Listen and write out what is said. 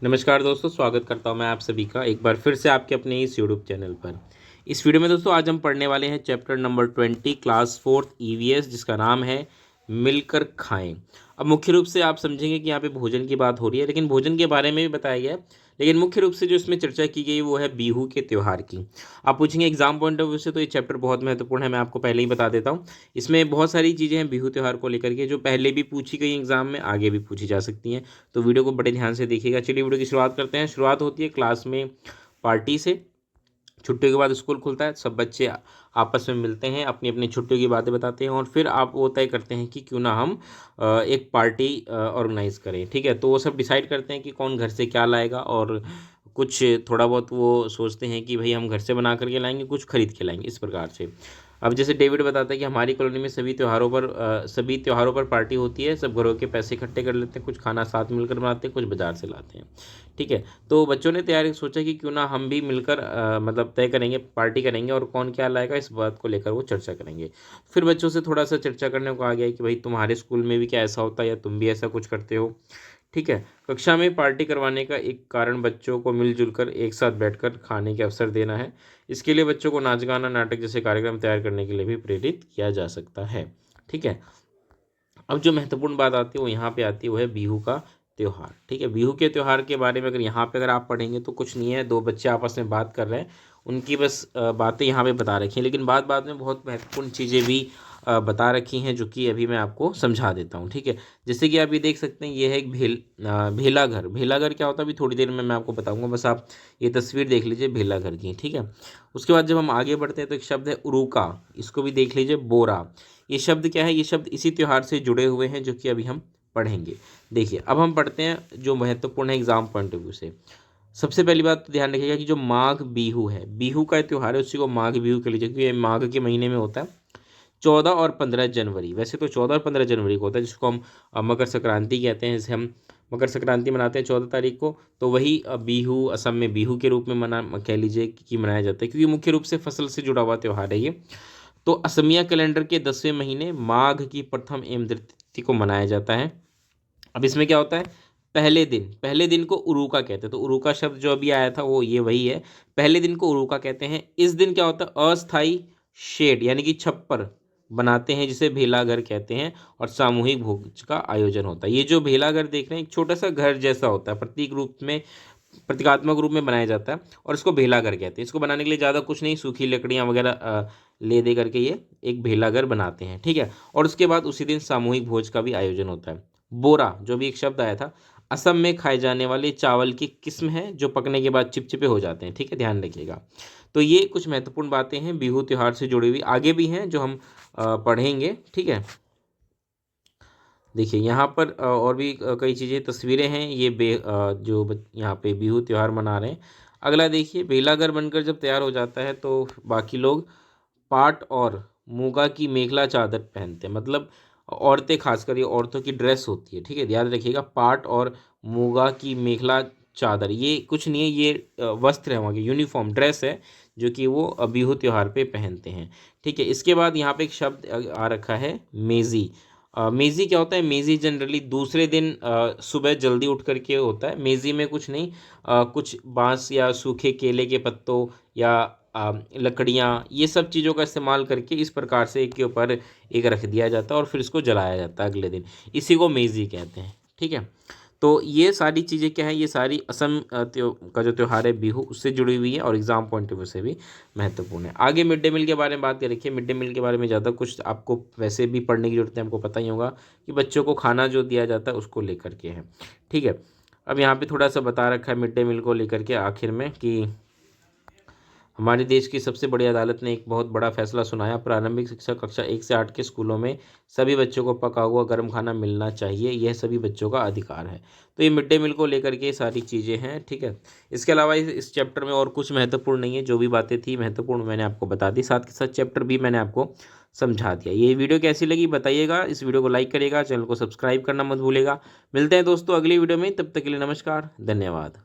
नमस्कार दोस्तों, स्वागत करता हूं मैं आप सभी का एक बार फिर से आपके अपने इस यूट्यूब चैनल पर। इस वीडियो में दोस्तों आज हम पढ़ने वाले हैं chapter number 20 class 4th EVS, जिसका नाम है मिलकर खाएं। अब मुख्य रूप से आप समझेंगे कि यहाँ पे भोजन की बात हो रही है, लेकिन भोजन के बारे में भी बताया गया है। लेकिन मुख्य रूप से जो इसमें चर्चा की गई वो है बिहू के त्यौहार की। आप पूछेंगे एग्जाम पॉइंट ऑफ व्यू से, तो ये चैप्टर बहुत महत्वपूर्ण है, मैं आपको पहले ही बता देता हूँ। इसमें बहुत सारी चीज़ें हैं बिहू त्यौहार को लेकर के, जो पहले भी पूछी गई एग्जाम में, आगे भी पूछी जा सकती हैं। तो वीडियो को बड़े ध्यान से देखिएगा। चलिए वीडियो की शुरुआत करते हैं। शुरुआत होती है क्लास में पार्टी से। छुट्टियों के बाद स्कूल खुलता है, सब बच्चे आपस में मिलते हैं, अपनी अपनी छुट्टियों की बातें बताते हैं और फिर आप वो तय करते हैं कि क्यों ना हम एक पार्टी ऑर्गेनाइज करें। ठीक है, तो वो सब डिसाइड करते हैं कि कौन घर से क्या लाएगा, और कुछ थोड़ा बहुत वो सोचते हैं कि भाई हम घर से बना करके लाएंगे, कुछ खरीद के लाएंगे, इस प्रकार से। अब जैसे डेविड बताता है कि हमारी कॉलोनी में सभी त्योहारों पर पार्टी होती है, सब घरों के पैसे इकट्ठे कर लेते हैं, कुछ खाना साथ मिलकर बनाते हैं, कुछ बाजार से लाते हैं। ठीक है, तो बच्चों ने तैयारी सोचा कि क्यों ना हम भी मिलकर मतलब तय करेंगे, पार्टी करेंगे, और कौन क्या लाएगा इस बात को लेकर वो चर्चा करेंगे। फिर बच्चों से थोड़ा सा चर्चा करने को आ गया कि भाई तुम्हारे स्कूल में भी क्या ऐसा होता है या तुम भी ऐसा कुछ करते हो। ठीक है, कक्षा में पार्टी करवाने का एक कारण बच्चों को मिलजुल कर एक साथ बैठकर खाने के अवसर देना है। इसके लिए बच्चों को नाच गाना नाटक जैसे कार्यक्रम तैयार करने के लिए भी प्रेरित किया जा सकता है। ठीक है, अब जो महत्वपूर्ण बात आती है वो यहाँ पे आती है, वो है बिहू का त्यौहार। ठीक है, बिहू के त्यौहार के बारे में अगर आप पढ़ेंगे तो कुछ नहीं है, दो बच्चे आपस में बात कर रहे हैं, उनकी बस बातें यहाँ पे बता रखी हैं, लेकिन बात बात में बहुत महत्वपूर्ण चीज़ें भी बता रखी हैं, जो कि अभी मैं आपको समझा देता हूँ। ठीक है, जैसे कि आप ये देख सकते हैं, ये है एक भेला घर। भेला घर क्या होता है अभी थोड़ी देर में मैं आपको बताऊँगा, बस आप ये तस्वीर देख लीजिए भेला घर की। ठीक है, उसके बाद जब हम आगे बढ़ते हैं तो एक शब्द है उरुका, इसको भी देख लीजिए, बोरा। ये शब्द क्या है, ये शब्द इसी त्यौहार से जुड़े हुए हैं, जो कि अभी हम पढ़ेंगे। देखिए अब हम पढ़ते हैं जो महत्वपूर्ण है एग्जाम पॉइंट ऑफ व्यू से। सबसे पहली बात तो ध्यान रखिएगा कि जो माघ बिहू है, बिहू का त्यौहार है, उसी को माघ बिहू कह लीजिए, क्योंकि ये माघ के महीने में होता है। 14 और 15 जनवरी, वैसे तो 14 और 15 जनवरी को होता है, जिसको हम मकर संक्रांति कहते हैं। जैसे हम मकर संक्रांति मनाते हैं 14 तारीख को, तो वही बिहू असम में बिहू के रूप में मना कह लीजिए कि मनाया जाता है, क्योंकि मुख्य रूप से फसल से जुड़ा हुआ त्यौहार है ये। तो असमिया कैलेंडर के 10वें महीने माघ की प्रथम एवं द्वितीय तिथि को मनाया जाता है। अब इसमें क्या होता है, पहले दिन को उरुका कहते हैं। तो उरुका शब्द जो अभी आया था वो ये वही है, पहले दिन को उरुका कहते हैं। इस दिन क्या होता है, अस्थाई शेड यानी कि छप्पर बनाते हैं, जिसे भेलाघर कहते हैं, और सामूहिक भोज का आयोजन होता है। ये जो भेलाघर देख रहे हैं, एक छोटा सा घर जैसा होता है, प्रतीकात्मक रूप में बनाया जाता है, और इसको भेलाघर कहते हैं। इसको बनाने के लिए ज़्यादा कुछ नहीं, सूखी लकड़ियाँ वगैरह ले दे करके ये एक भेलाघर बनाते हैं। ठीक है, और उसके बाद उसी दिन सामूहिक भोज का भी आयोजन होता है। बोरा जो भी एक शब्द आया था, असम में खाए जाने वाले चावल की किस्म है, जो पकने के बाद चिपचिपे हो जाते हैं। ठीक है, ध्यान रखिएगा। तो ये कुछ महत्वपूर्ण बातें हैं बिहू त्योहार से जुड़ी हुई, आगे भी हैं जो हम पढ़ेंगे। ठीक है, देखिए यहाँ पर और भी कई चीज़ें, तस्वीरें हैं, ये यहाँ पे बिहू त्यौहार मना रहे हैं। अगला देखिए, बेलागर बनकर जब तैयार हो जाता है तो बाकी लोग पाट और मूंगा की मेखला चादर पहनते हैं। मतलब औरतें, खासकर ये औरतों की ड्रेस होती है। ठीक है, ध्यान रखिएगा, पाट और मूंगा की मेखला चादर, ये कुछ नहीं है, ये वस्त्र है, वहाँ की यूनिफॉर्म ड्रेस है, जो कि वो बिहू त्योहार पे पहनते हैं। ठीक है, इसके बाद यहाँ पे एक शब्द आ रखा है, मेज़ी। मेज़ी क्या होता है, मेज़ी जनरली दूसरे दिन सुबह जल्दी उठ करके होता है। मेज़ी में कुछ नहीं, कुछ बांस या सूखे केले के पत्तों या लकड़ियाँ, ये सब चीज़ों का इस्तेमाल करके इस प्रकार से एक के ऊपर एक रख दिया जाता है, और फिर इसको जलाया जाता है अगले दिन। इसी को मेज़ी कहते हैं। ठीक है, तो ये सारी चीज़ें क्या है, ये सारी असम का जो त्यौहार है बिहू, उससे जुड़ी हुई है, और एग्जाम पॉइंट ऑफ व्यू से भी महत्वपूर्ण है। आगे मिड डे मील के बारे में बात कर रखिए। मिड डे मील के बारे में ज़्यादा कुछ आपको वैसे भी पढ़ने की जरूरत है, हमको पता ही होगा कि बच्चों को खाना जो दिया जाता है उसको लेकर के है। ठीक है, अब यहाँ पे थोड़ा सा बता रखा है मिड डे मील को लेकर के आखिर में, कि हमारे देश की सबसे बड़ी अदालत ने एक बहुत बड़ा फैसला सुनाया। प्रारंभिक शिक्षा कक्षा 1 से 8 के स्कूलों में सभी बच्चों को पका हुआ गर्म खाना मिलना चाहिए, यह सभी बच्चों का अधिकार है। तो ये मिड डे मील को लेकर के सारी चीज़ें हैं। ठीक है, इसके अलावा इस चैप्टर में और कुछ महत्वपूर्ण नहीं है, जो भी बातें थी महत्वपूर्ण मैंने आपको बता दी, साथ के साथ चैप्टर भी मैंने आपको समझा दिया। ये वीडियो कैसी लगी बताइएगा, इस वीडियो को लाइक करिएगा, चैनल को सब्सक्राइब करना मत भूलेगा। मिलते हैं दोस्तों अगली वीडियो में, तब तक के लिए नमस्कार, धन्यवाद।